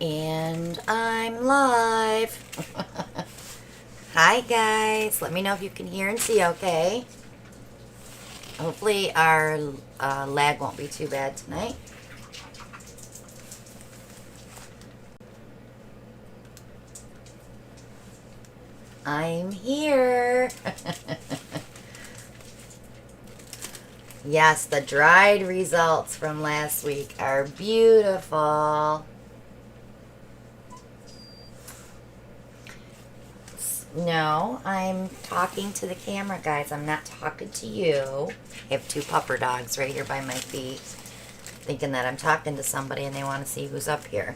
And I'm live. Hi guys, let me know if you can hear and see okay. Hopefully our lag won't be too bad tonight. I'm here. Yes, the dried results from last week are beautiful. No, I'm talking to the camera, guys. I'm not talking to you. I have two pupper dogs right here by my feet, thinking that I'm talking to somebody and they want to see who's up here.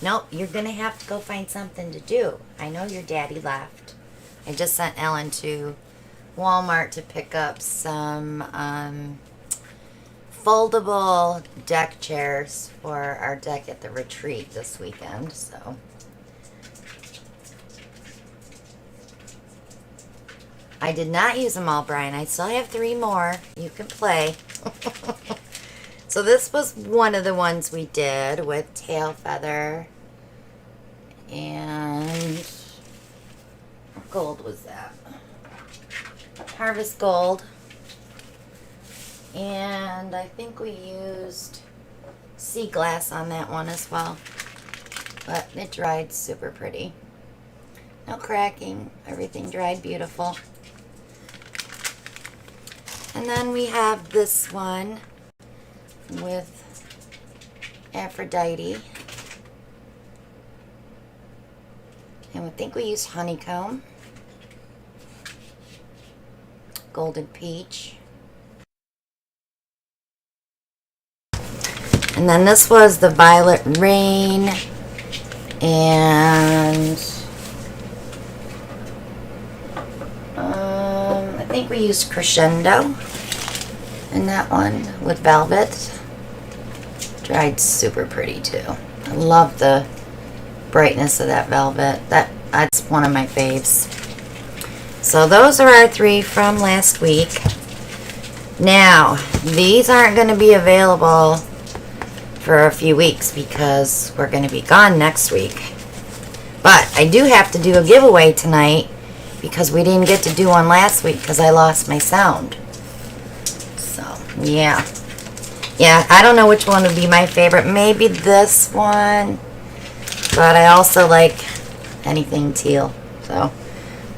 Nope, you're going to have to go find something to do. I know your daddy left. I just sent Ellen to Walmart to pick up some foldable deck chairs for our deck at the retreat this weekend, so... I did not use them all, Brian. I still have 3 more. You can play. So this was one of the ones we did with tail feather. And what gold was that? Harvest gold. And I think we used sea glass on that one as well. But it dried super pretty. No cracking. Everything dried beautiful. And then we have this one with Aphrodite. And I think we used honeycomb. Golden peach. And then this was the violet rain. And I think we used crescendo in that one with velvet. Dried super pretty too. I love the brightness of that velvet. That's one of my faves. So those are our 3 from last week. Now, these aren't going to be available for a few weeks because we're going to be gone next week. But I do have to do a giveaway tonight because we didn't get to do one last week because I lost my sound. So, yeah. Yeah, I don't know which one would be my favorite. Maybe this one. But I also like anything teal. So,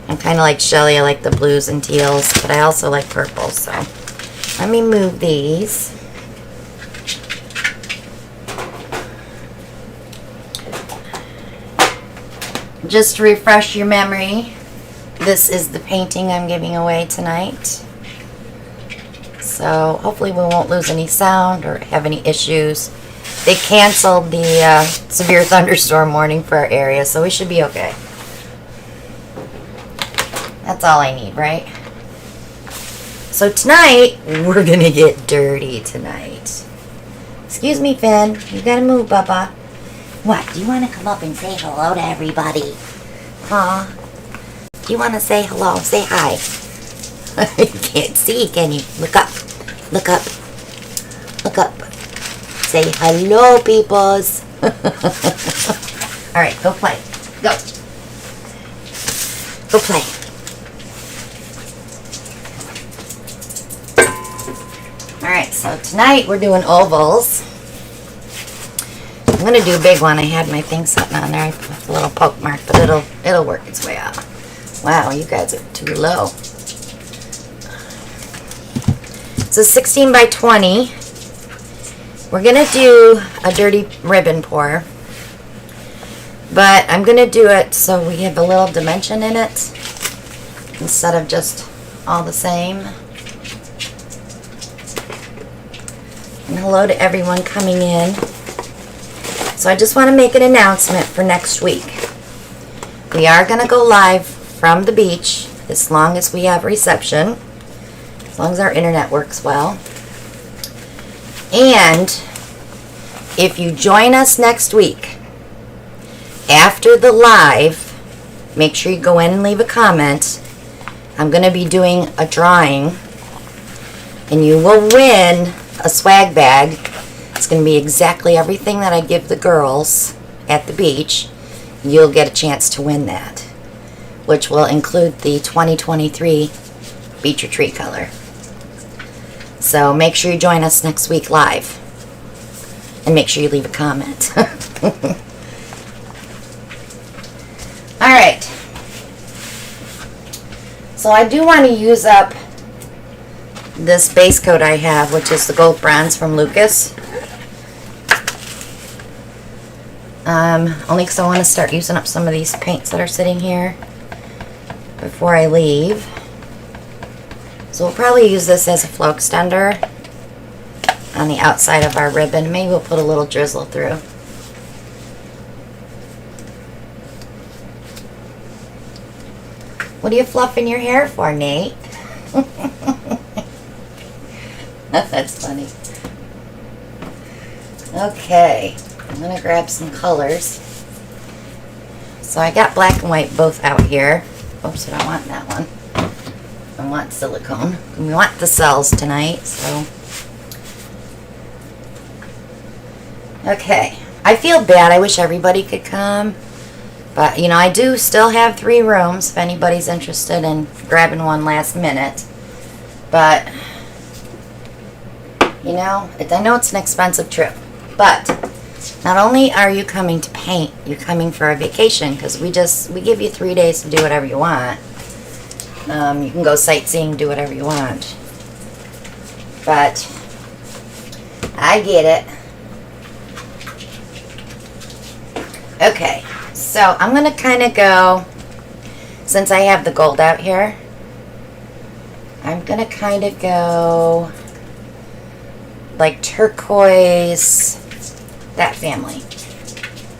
I'm kind of like Shelly. I like the blues and teals. But I also like purple. So, let me move these. Just to refresh your memory, this is the painting I'm giving away tonight. So hopefully we won't lose any sound or have any issues. They canceled the severe thunderstorm warning for our area, so we should be okay. That's all I need, right? So tonight, we're going to get dirty tonight. Excuse me, Finn. You got to move, Bubba. What? Do you want to come up and say hello to everybody? Huh? Do you want to say hello? Say hi. You can't see, can you? Look up. Look up. Look up. Say hello, peoples. Alright, go play. Go. Go play. Alright, so tonight we're doing ovals. I'm going to do a big one. I had my thing sitting on there. I put a little poke mark, but it'll work its way out. Wow, you guys are too low. So 16 by 20. We're going to do a dirty ribbon pour. But I'm going to do it so we have a little dimension in it instead of just all the same. And hello to everyone coming in. So I just want to make an announcement for next week. We are going to go live from the beach as long as we have reception, as long as our internet works well. And if you join us next week, after the live, make sure you go in and leave a comment. I'm going to be doing a drawing, and you will win a swag bag It's going to be exactly everything that I give the girls at the beach. You'll get a chance to win that, which will include the 2023 beach retreat color. So make sure you join us next week live. And make sure you leave a comment. Alright. So I do want to use up this base coat I have, which is the gold bronze from Lucas. Only because I want to start using up some of these paints that are sitting here before I leave. So we'll probably use this as a flow extender on the outside of our ribbon. Maybe we'll put a little drizzle through. What are you fluffing your hair for, Nate? That's funny. Okay, I'm going to grab some colors. So I got black and white both out here. Oops, I don't want that one. I want silicone. We want the cells tonight, so. Okay, I feel bad. I wish everybody could come. But, you know, I do still have 3 rooms if anybody's interested in grabbing one last minute. But, you know, I know it's an expensive trip. But, not only are you coming to paint, you're coming for a vacation. Because we give you 3 days to do whatever you want. You can go sightseeing, do whatever you want. But, I get it. Okay. So, I'm going to kind of go, since I have the gold out here, I'm going to kind of go like turquoise, that family.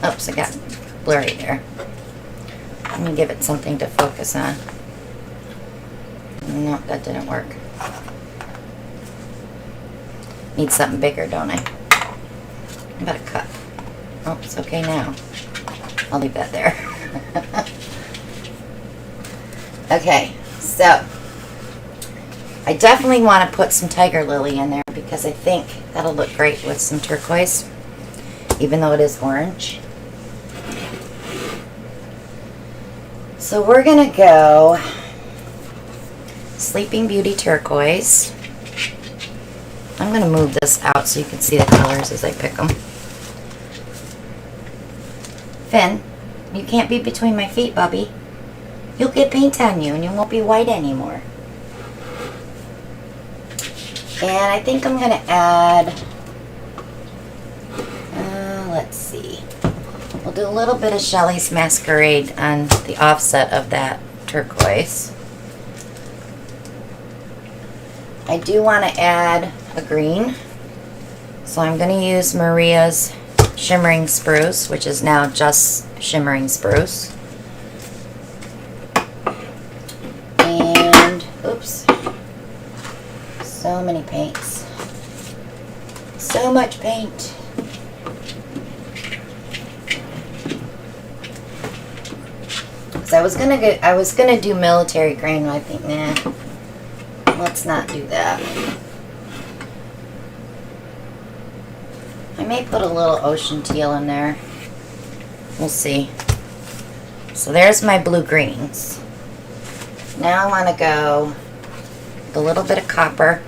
Oops, I got blurry there. I'm going to give it something to focus on. No, that didn't work. Need something bigger, don't I? How about a cup? Oh, it's okay now. I'll leave that there. Okay, so I definitely want to put some tiger lily in there because I think that'll look great with some turquoise, even though it is orange. So we're going to go Sleeping Beauty turquoise. I'm going to move this out so you can see the colors as I pick them. Finn, you can't be between my feet, Bubby. You'll get paint on you and you won't be white anymore. And I think I'm going to add, let's see. We'll do a little bit of Shelley's Masquerade on the offset of that turquoise. I do want to add a green. So I'm going to use Maria's Shimmering Spruce, which is now just Shimmering Spruce. And, oops, so many paints. So much paint. So I was gonna do military green, but I think, nah, let's not do that. I may put a little ocean teal in there. We'll see. So there's my blue greens. Now I want to go with a little bit of copper.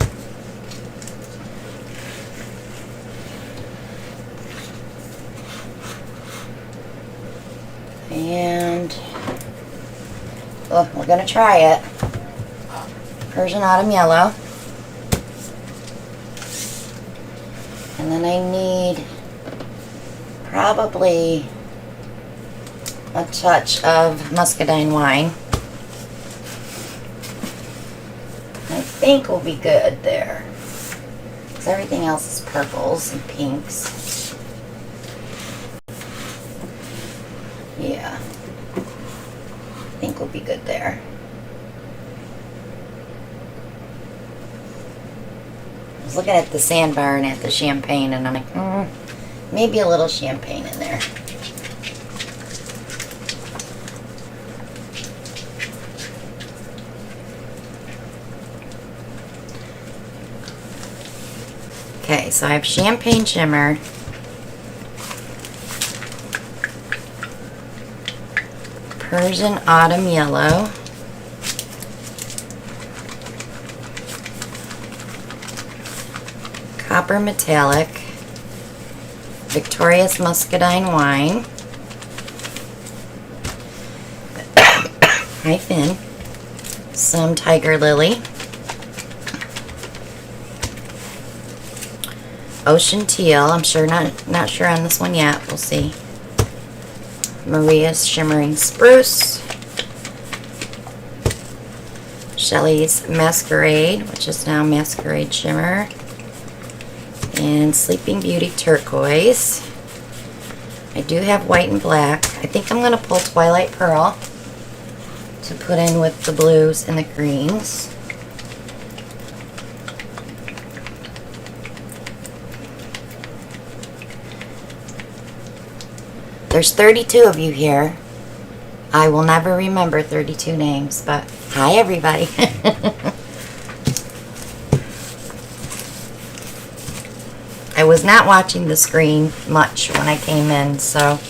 And oh, we're going to try it. Persian Autumn Yellow. And then I need probably a touch of muscadine wine. I think we'll be good there. Because everything else is purples and pinks. Yeah. I think we'll be good there. I was looking at the sandbar and at the champagne, and I'm like, maybe a little champagne in there. Okay, so I have champagne shimmer, Persian autumn yellow, copper metallic, Victorious muscadine wine, hi Finn, some tiger lily, ocean teal. I'm sure not sure on this one yet. We'll see. Maria's shimmering spruce, Shelley's masquerade, which is now masquerade shimmer, and Sleeping Beauty turquoise. I do have white and black. I think I'm going to pull Twilight Pearl to put in with the blues and the greens. There's 32 of you here. I will never remember 32 names, but hi everybody. I was not watching the screen much when I came in, so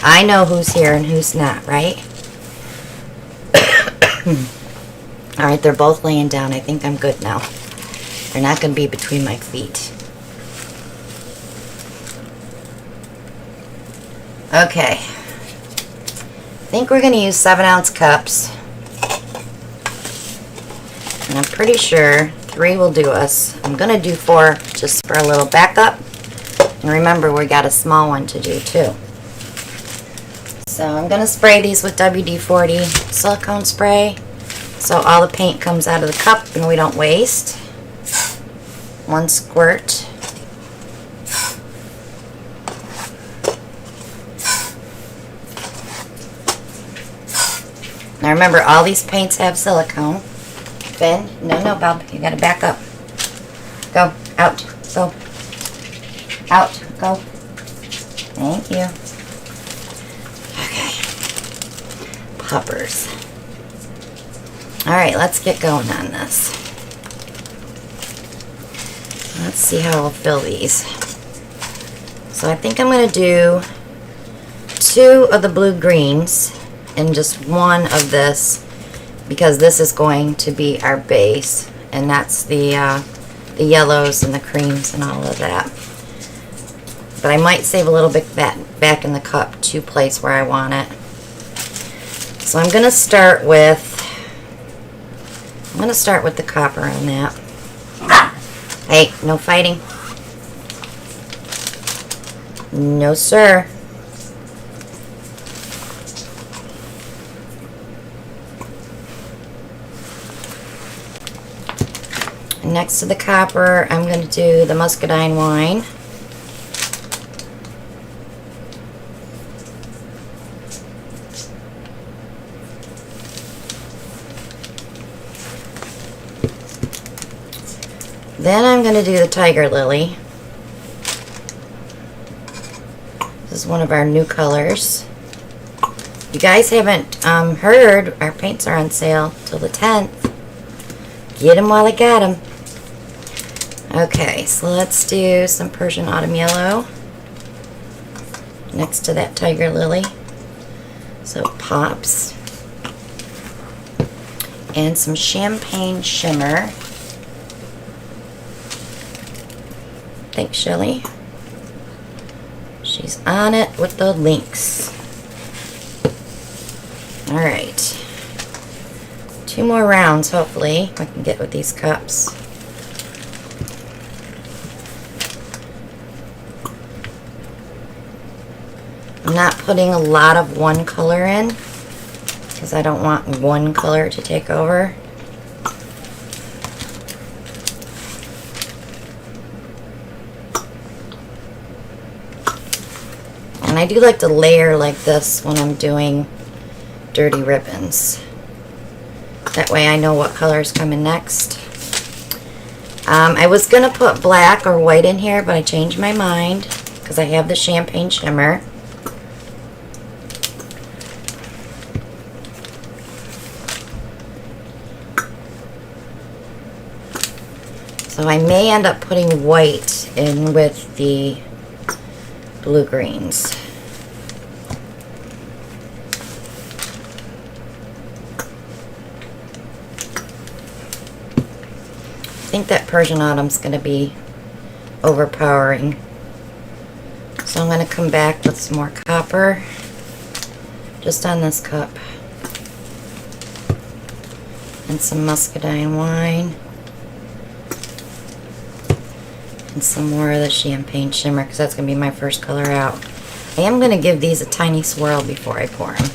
I know who's here and who's not, right? Alright, they're both laying down. I think I'm good now. They're not going to be between my feet. Okay. I think we're going to use 7-ounce cups. And I'm pretty sure 3 will do us. I'm going to do 4 just for a little backup. And remember, we got a small one to do too. So I'm going to spray these with WD-40 silicone spray, so all the paint comes out of the cup and we don't waste. 1 squirt. Now remember, all these paints have silicone. Finn, no, Bob, you gotta back up. Go, out, go. Out, go. Thank you. Okay. Poppers. Alright, let's get going on this. Let's see how I'll fill these. So I think I'm going to do 2 of the blue greens and just 1 of this, because this is going to be our base, and that's the yellows and the creams and all of that. But I might save a little bit back in the cup to place where I want it. So I'm going to start with the copper on that. Hey, no fighting. No, sir. And next to the copper, I'm going to do the muscadine wine. Then I'm going to do the tiger lily. This is one of our new colors. You guys haven't heard, our paints are on sale till the 10th. Get them while I got them. Okay, so let's do some Persian autumn yellow next to that tiger lily, so it pops. And some champagne shimmer. Thanks, Shelley. She's on it with the links. Alright. 2 more rounds, hopefully, I can get with these cups. I'm not putting a lot of one color in, because I don't want one color to take over. And I do like to layer like this when I'm doing dirty ribbons. That way I know what color is coming next. I was going to put black or white in here, but I changed my mind because I have the champagne shimmer. So So I may end up putting white in with the blue greens. I think that Persian Autumn's going to be overpowering. So I'm going to come back with some more copper just on this cup. And some muscadine wine. And some more of the champagne shimmer, because that's going to be my first color out. I am going to give these a tiny swirl before I pour them.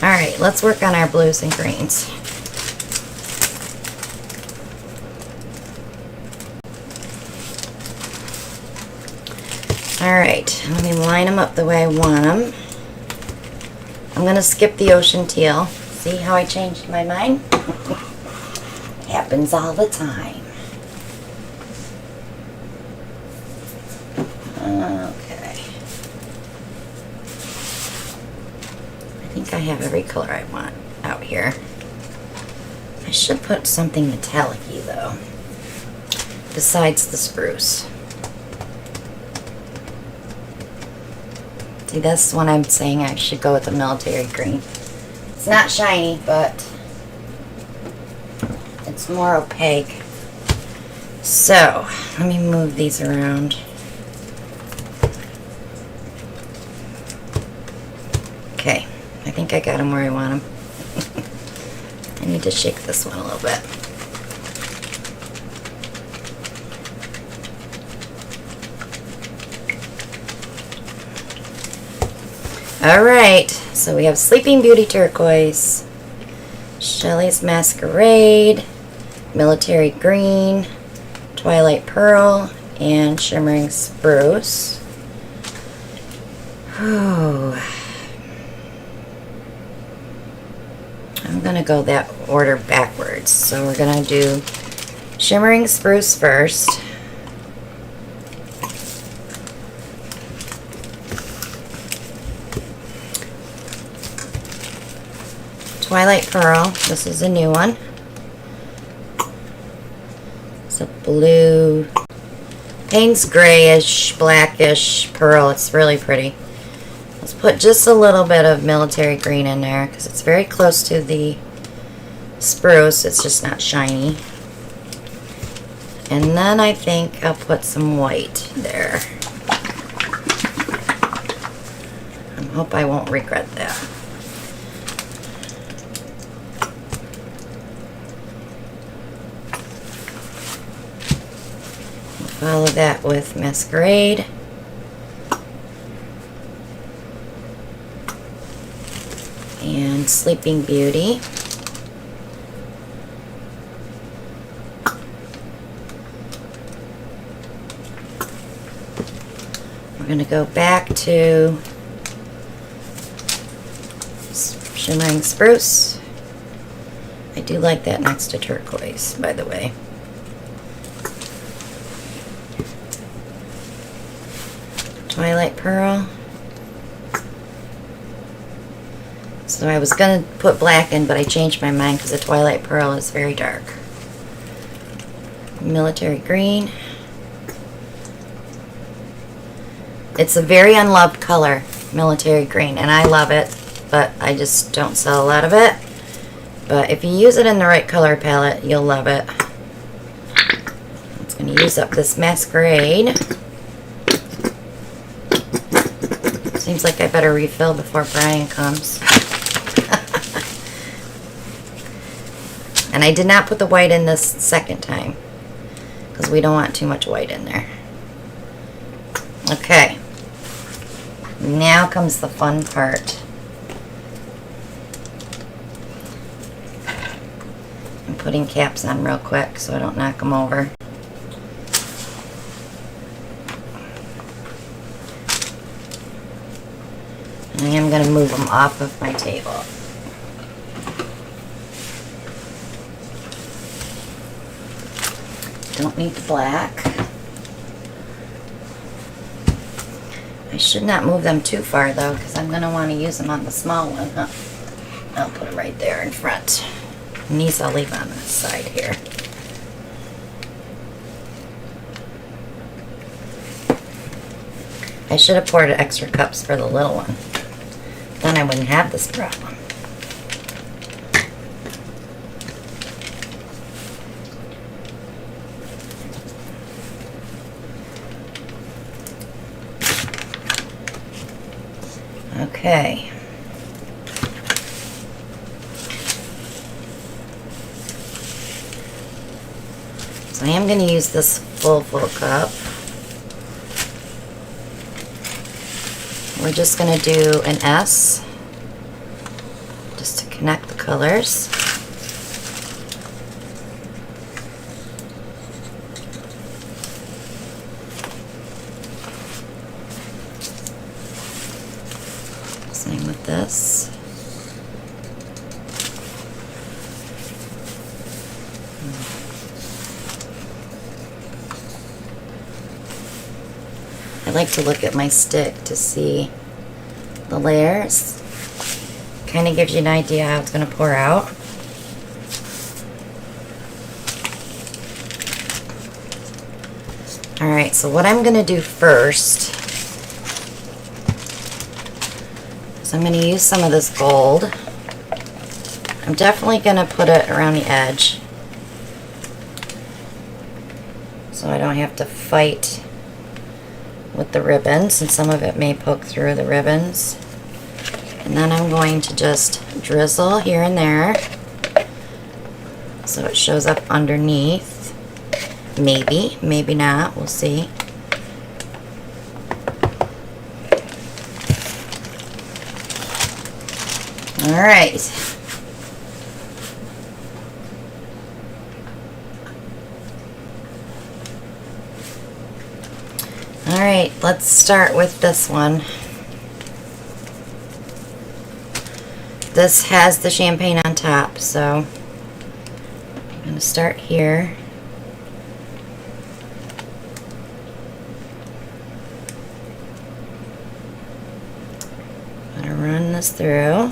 Alright, let's work on our blues and greens. Alright, let me line them up the way I want them. I'm going to skip the ocean teal. See how I changed my mind? Happens all the time. Okay. I think I have every color I want out here. I should put something metallic-y though, besides the spruce. See, that's when I'm saying I should go with the military green. It's not shiny, but it's more opaque. So, let me move these around. Okay, I think I got them where I want them. I need to shake this one a little bit. Alright, so we have Sleeping Beauty Turquoise, Shelley's Masquerade, Military Green, Twilight Pearl, and Shimmering Spruce. Oh, I'm going to go that order backwards. So we're going to do Shimmering Spruce first. Twilight Pearl, this is a new one. It's a blue, Payne's grayish, blackish pearl. It's really pretty. Let's put just a little bit of military green in there because it's very close to the spruce. It's just not shiny. And then I think I'll put some white there. I hope I won't regret that. Follow that with Masquerade. And Sleeping Beauty. We're going to go back to Shimmering Spruce. I do like that next to turquoise, by the way. Twilight Pearl. So I was going to put black in, but I changed my mind because the Twilight Pearl is very dark. Military Green. It's a very unloved color, Military Green, and I love it, but I just don't sell a lot of it. But if you use it in the right color palette, you'll love it. It's going to use up this Masquerade. Seems like I better refill before Brian comes. And I did not put the white in this second time because we don't want too much white in there. Okay. Now comes the fun part. I'm putting caps on real quick so I don't knock them over. And I am going to move them off of my table. Don't need the black. I should not move them too far though, because I'm going to want to use them on the small one. Huh? I'll put them right there in front. And these I'll leave on this side here. I should have poured extra cups for the little one. Then I wouldn't have this problem. Okay. So I am going to use this full cup. We're just going to do an S just to connect the colors. Same with this. I like to look at my stick to see the layers. Kind of gives you an idea how it's going to pour out. Alright, so what I'm going to do first is I'm going to use some of this gold. I'm definitely going to put it around the edge so I don't have to fight with the ribbons, and some of it may poke through the ribbons. And then I'm going to just drizzle here and there so it shows up underneath. Maybe, maybe not, we'll see. Alright. Alright, let's start with this one. This has the champagne on top, so I'm going to start here. I'm going to run this through.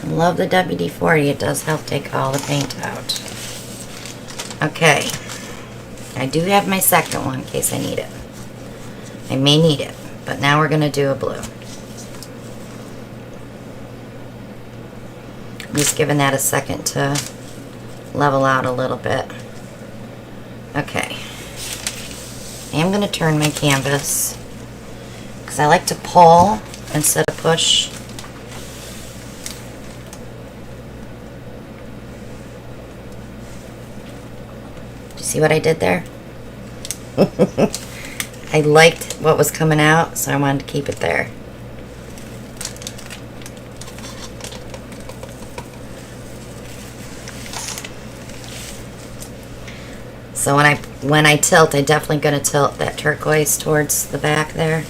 I love the WD-40, it does help take all the paint out. Okay, I do have my second one in case I need it. I may need it, but now we're going to do a blue. I'm just giving that a second to level out a little bit. Okay, I am going to turn my canvas because I like to pull instead of push. See what I did there? I liked what was coming out, so I wanted to keep it there. So when I tilt, I'm definitely going to tilt that turquoise towards the back there.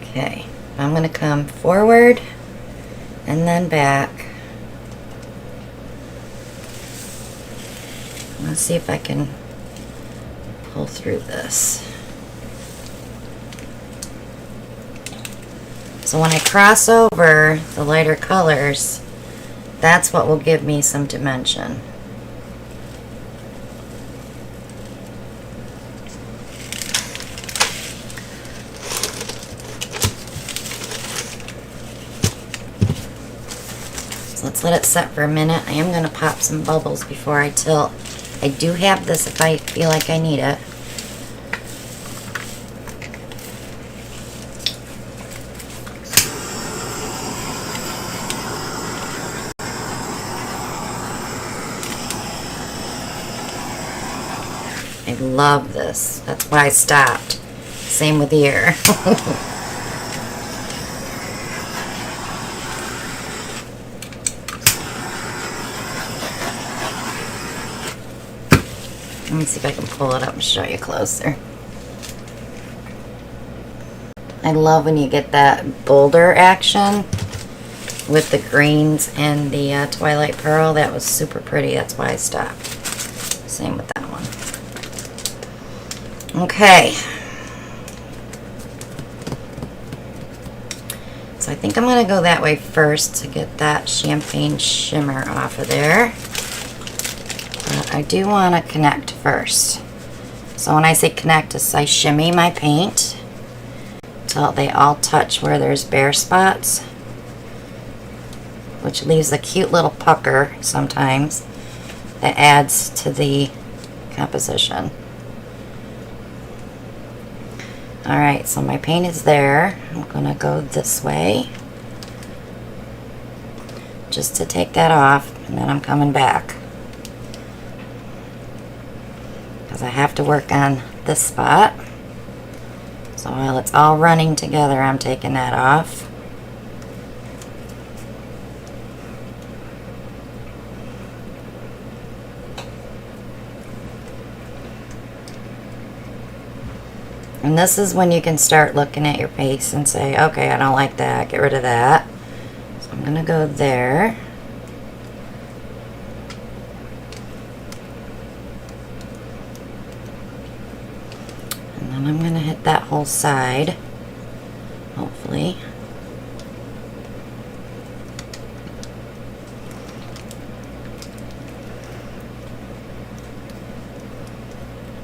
Okay. I'm going to come forward and then back. Let's see if I can pull through this. So when I cross over the lighter colors, that's what will give me some dimension. Let's let it set for a minute. I am going to pop some bubbles before I tilt. I do have this if I feel like I need it. I love this. That's why I stopped. Same with the ear. Let me see if I can pull it up and show you closer. I love when you get that bolder action with the greens and the Twilight Pearl. That was super pretty. That's why I stopped. Same with that one. Okay. think I'm going to go that way first to get that champagne shimmer off of there. But I do want to connect first. So when I say connect, I shimmy my paint till they all touch where there's bare spots, which leaves a cute little pucker sometimes that adds to the composition. Alright, so my paint is there. I'm going to go this way just to take that off, and then I'm coming back because I have to work on this spot. So while it's all running together, I'm taking that off. And this is when you can start looking at your paste and say, okay, I don't like that, get rid of that. So I'm going to go there. And then I'm going to hit that whole side, hopefully.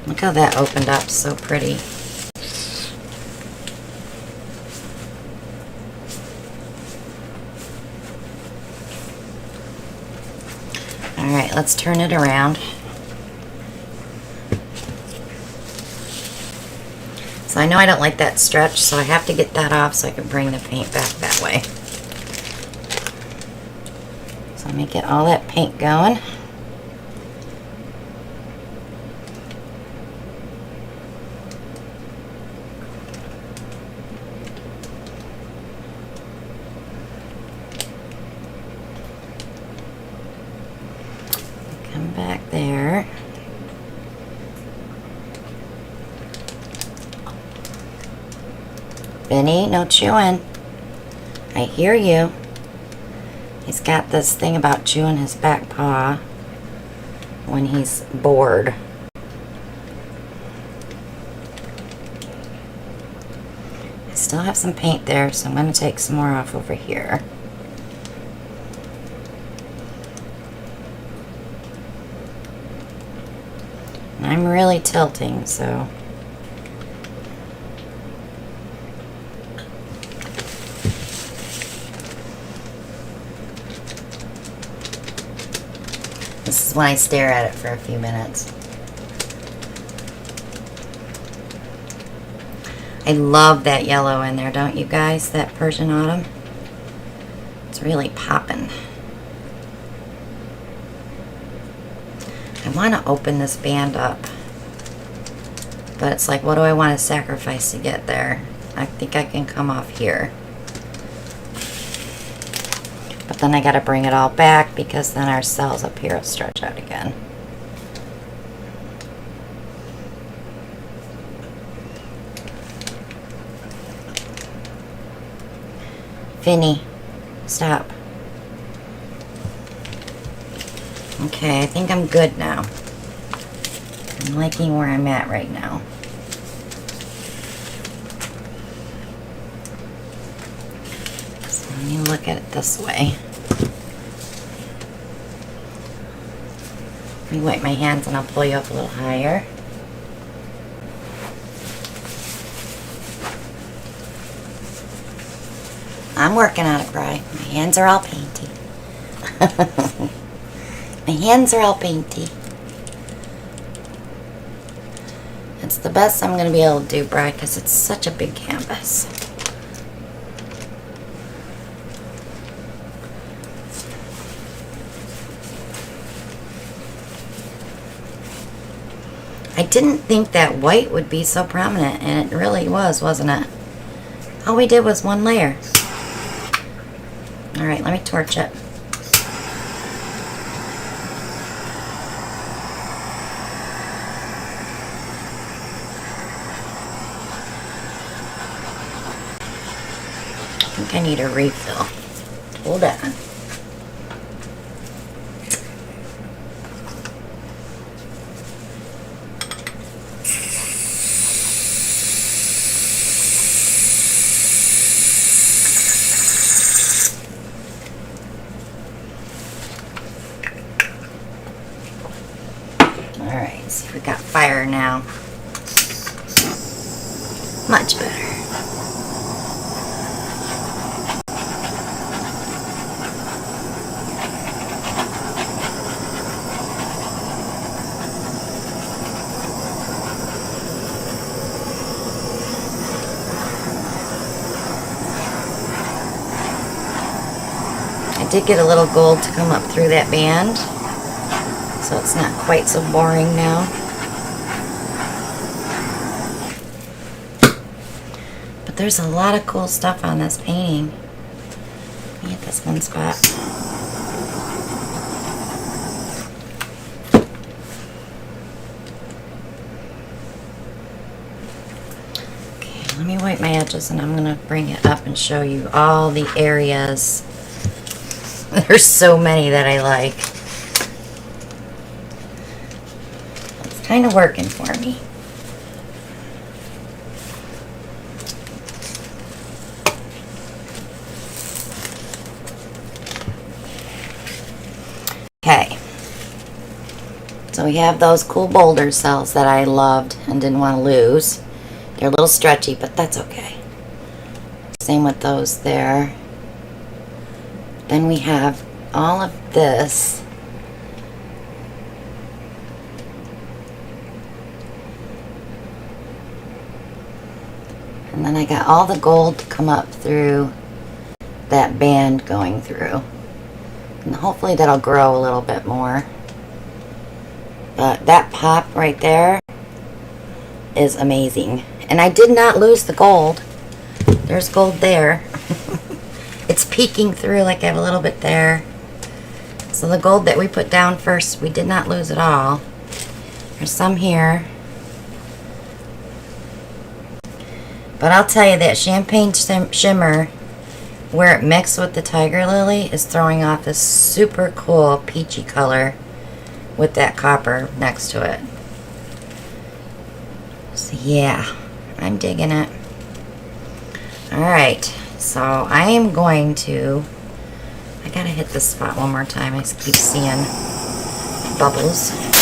Look how that opened up so pretty. Alright, let's turn it around. So I know I don't like that stretch, so I have to get that off so I can bring the paint back that way. So let me get all that paint going. Come back there. Benny, no chewing. I hear you. He's got this thing about chewing his back paw when he's bored. I still have some paint there, so I'm going to take some more off over here. And I'm really tilting, so... This is when I stare at it for a few minutes. I love that yellow in there, don't you guys? That Persian Autumn. It's really popping. I want to open this band up. But it's like, what do I want to sacrifice to get there? I think I can come off here. But then I got to bring it all back because then our cells up here will stretch out again. Finny, stop. Okay, I think I'm good now. I'm liking where I'm at right now. So let me look at it this way. Let me wipe my hands and I'll pull you up a little higher. I'm working on it, Bri. My hands are all painty. My hands are all painty. It's the best I'm going to be able to do, Bri, because it's such a big canvas. I didn't think that white would be so prominent, and it really was, wasn't it? All we did was one layer. Alright, let me torch it. I think I need a refill. Hold on. Alright, see if we got fire now. Much better. I did get a little gold to come up through that band, so it's not quite so boring now. But there's a lot of cool stuff on this painting. Let me hit this one spot. Okay, let me wipe my edges and I'm going to bring it up and show you all the areas. There's so many that I like. It's kind of working for me. Okay. So we have those cool boulder cells that I loved and didn't want to lose. They're a little stretchy, but that's okay. Same with those there. Then we have all of this. And then I got all the gold to come up through that band going through. And hopefully that'll grow a little bit more. But that pop right there is amazing. And I did not lose the gold. There's gold there. It's peeking through, like I have a little bit there. So the gold that we put down first, we did not lose at all. There's some here. But I'll tell you that champagne shimmer, where it mixed with the tiger lily, is throwing off this super cool peachy color with that copper next to it. So yeah, I'm digging it. Alright, so I am going to, I gotta hit this spot one more time. I keep seeing bubbles.